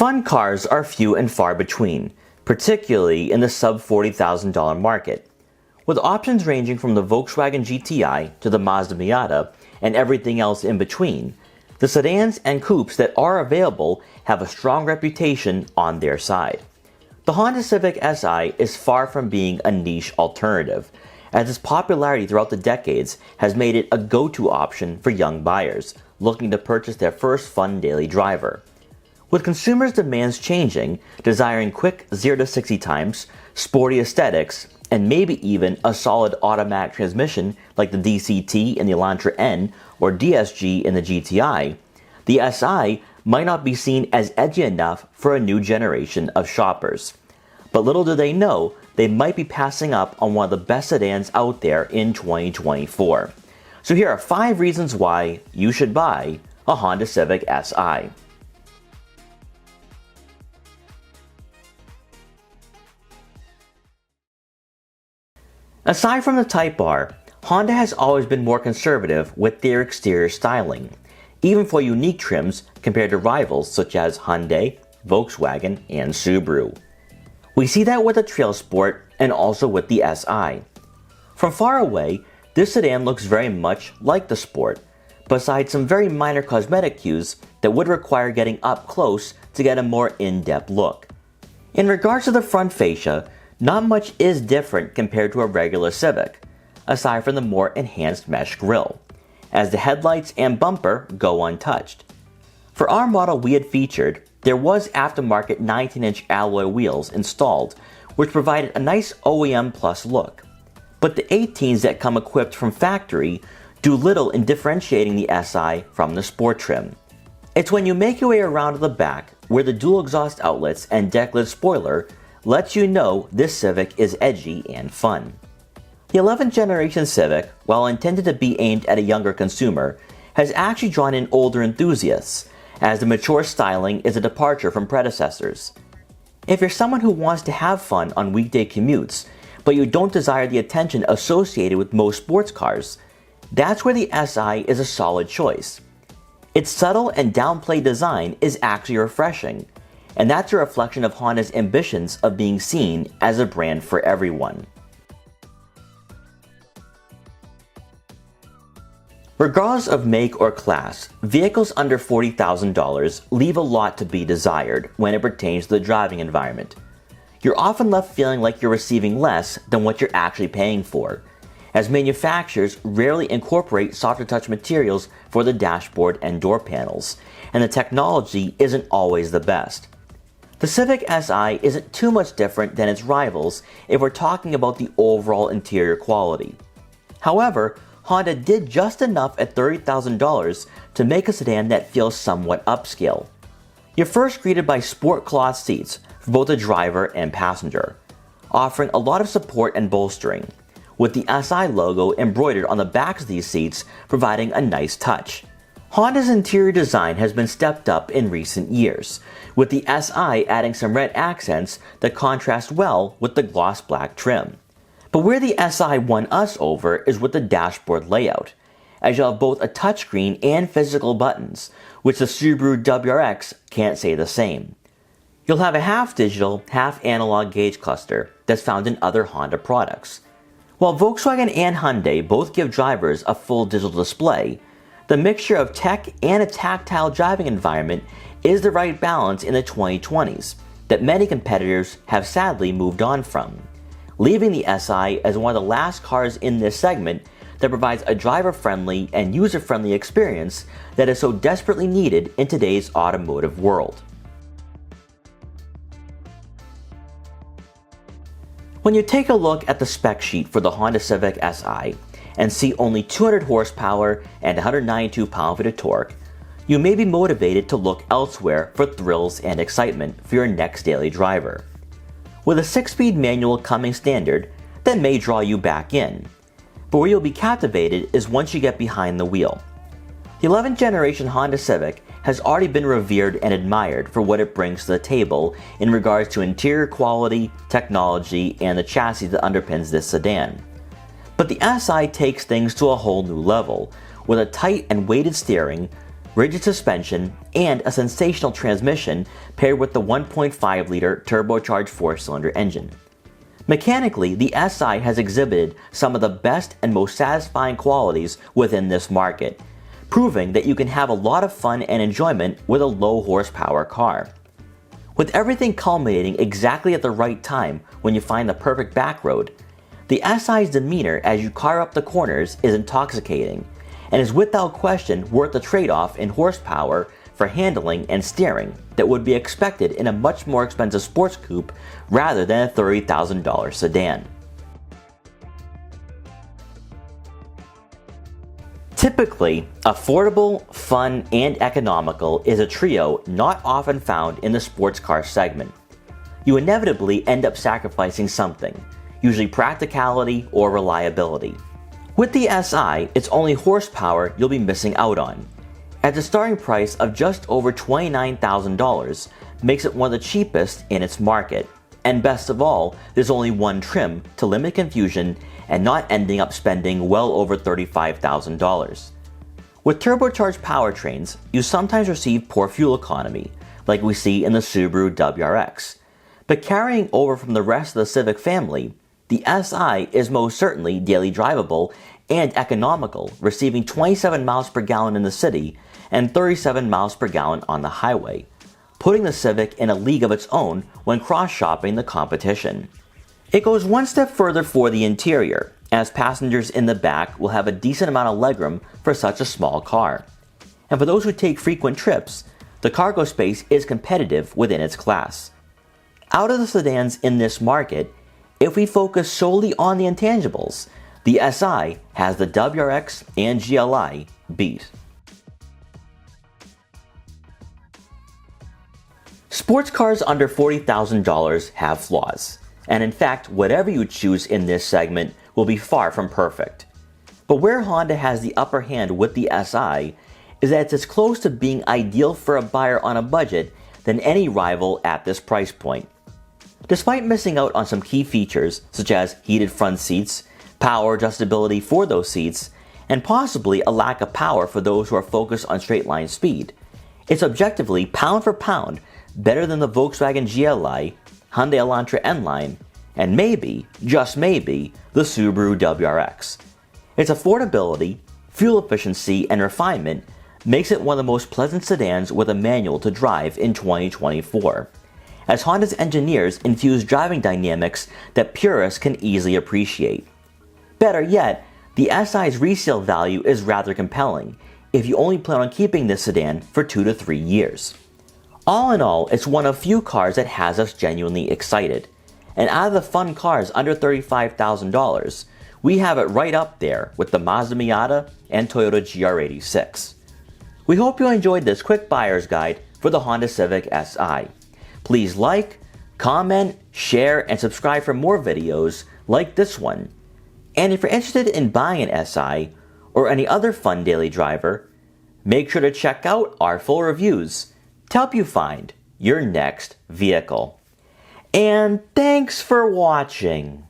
Fun cars are few and far between, particularly in the sub $40,000 market. With options ranging from the Volkswagen GTI to the Mazda Miata and everything else in between, the sedans and coupes that are available have a strong reputation on their side. The Honda Civic Si is far from being a niche alternative, as its popularity throughout the decades has made it a go-to option for young buyers looking to purchase their first fun daily driver. With consumers' demands changing, desiring quick 0 to 60 times, sporty aesthetics, and maybe even a solid automatic transmission like the DCT in the Elantra N or DSG in the GTI, the Si might not be seen as edgy enough for a new generation of shoppers. But little do they know, they might be passing up on one of the best sedans out there in 2024. So here are 5 reasons why you should buy a Honda Civic Si. Aside from the Type R, Honda has always been more conservative with their exterior styling, even for unique trims compared to rivals such as Hyundai, Volkswagen, and Subaru. We see that with the Trail Sport and also with the Si. From far away, this sedan looks very much like the Sport, besides some very minor cosmetic cues that would require getting up close to get a more in-depth look. In regards to the front fascia, not much is different compared to a regular Civic, aside from the more enhanced mesh grille, as the headlights and bumper go untouched. For our model we had featured, there was aftermarket 19-inch alloy wheels installed, which provided a nice OEM plus look. But the 18s that come equipped from factory do little in differentiating the Si from the Sport trim. It's when you make your way around to the back, where the dual exhaust outlets and deck lid spoiler lets you know this Civic is edgy and fun. The 11th generation Civic, while intended to be aimed at a younger consumer, has actually drawn in older enthusiasts, as the mature styling is a departure from predecessors. If you're someone who wants to have fun on weekday commutes, but you don't desire the attention associated with most sports cars, that's where the Si is a solid choice. Its subtle and downplayed design is actually refreshing, and that's a reflection of Honda's ambitions of being seen as a brand for everyone. Regardless of make or class, vehicles under $40,000 leave a lot to be desired when it pertains to the driving environment. You're often left feeling like you're receiving less than what you're actually paying for, as manufacturers rarely incorporate softer touch materials for the dashboard and door panels, and the technology isn't always the best. The Civic Si isn't too much different than its rivals if we're talking about the overall interior quality. However, Honda did just enough at $30,000 to make a sedan that feels somewhat upscale. You're first greeted by sport cloth seats for both the driver and passenger, offering a lot of support and bolstering, with the Si logo embroidered on the backs of these seats providing a nice touch. Honda's interior design has been stepped up in recent years, with the Si adding some red accents that contrast well with the gloss black trim. But where the Si won us over is with the dashboard layout, as you'll have both a touchscreen and physical buttons, which the Subaru WRX can't say the same. You'll have a half-digital, half-analog gauge cluster that's found in other Honda products. While Volkswagen and Hyundai both give drivers a full digital display, the mixture of tech and a tactile driving environment is the right balance in the 2020s that many competitors have sadly moved on from, leaving the Si as one of the last cars in this segment that provides a driver-friendly and user-friendly experience that is so desperately needed in today's automotive world. When you take a look at the spec sheet for the Honda Civic Si and see only 200 horsepower and 192 pound-feet of torque, you may be motivated to look elsewhere for thrills and excitement for your next daily driver. With a 6-speed manual coming standard, that may draw you back in, but where you'll be captivated is once you get behind the wheel. The 11th generation Honda Civic has already been revered and admired for what it brings to the table in regards to interior quality, technology, and the chassis that underpins this sedan. But the Si takes things to a whole new level, with a tight and weighted steering, rigid suspension, and a sensational transmission paired with the 1.5-liter turbocharged 4-cylinder engine. Mechanically, the Si has exhibited some of the best and most satisfying qualities within this market, proving that you can have a lot of fun and enjoyment with a low horsepower car. With everything culminating exactly at the right time when you find the perfect back road, the Si's demeanor as you car up the corners is intoxicating, and is without question worth the trade-off in horsepower for handling and steering that would be expected in a much more expensive sports coupe rather than a $30,000 sedan. Typically, affordable, fun, and economical is a trio not often found in the sports car segment. You inevitably end up sacrificing something, usually practicality or reliability. With the Si, it's only horsepower you'll be missing out on, as the starting price of just over $29,000 makes it one of the cheapest in its market. And best of all, there's only one trim to limit confusion and not ending up spending well over $35,000. With turbocharged powertrains, you sometimes receive poor fuel economy, like we see in the Subaru WRX. But carrying over from the rest of the Civic family, the Si is most certainly daily drivable and economical, receiving 27 miles per gallon in the city and 37 miles per gallon on the highway, putting the Civic in a league of its own when cross-shopping the competition. It goes one step further for the interior, as passengers in the back will have a decent amount of legroom for such a small car. And for those who take frequent trips, the cargo space is competitive within its class. Out of the sedans in this market, if we focus solely on the intangibles, the Si has the WRX and GLI beat. Sports cars under $40,000 have flaws, and in fact, whatever you choose in this segment will be far from perfect. But where Honda has the upper hand with the Si is that it's as close to being ideal for a buyer on a budget than any rival at this price point. Despite missing out on some key features such as heated front seats, power adjustability for those seats, and possibly a lack of power for those who are focused on straight line speed, it's objectively pound for pound better than the Volkswagen GLI, Hyundai Elantra N-Line, and maybe, just maybe, the Subaru WRX. Its affordability, fuel efficiency, and refinement makes it one of the most pleasant sedans with a manual to drive in 2024, as Honda's engineers infuse driving dynamics that purists can easily appreciate. Better yet, the Si's resale value is rather compelling if you only plan on keeping this sedan for 2 to 3 years. All in all, it's one of few cars that has us genuinely excited. And out of the fun cars under $35,000, we have it right up there with the Mazda Miata and Toyota GR86. We hope you enjoyed this quick buyer's guide for the Honda Civic Si. Please like, comment, share, and subscribe for more videos like this one. And if you're interested in buying an Si or any other fun daily driver, make sure to check out our full reviews to help you find your next vehicle. And thanks for watching.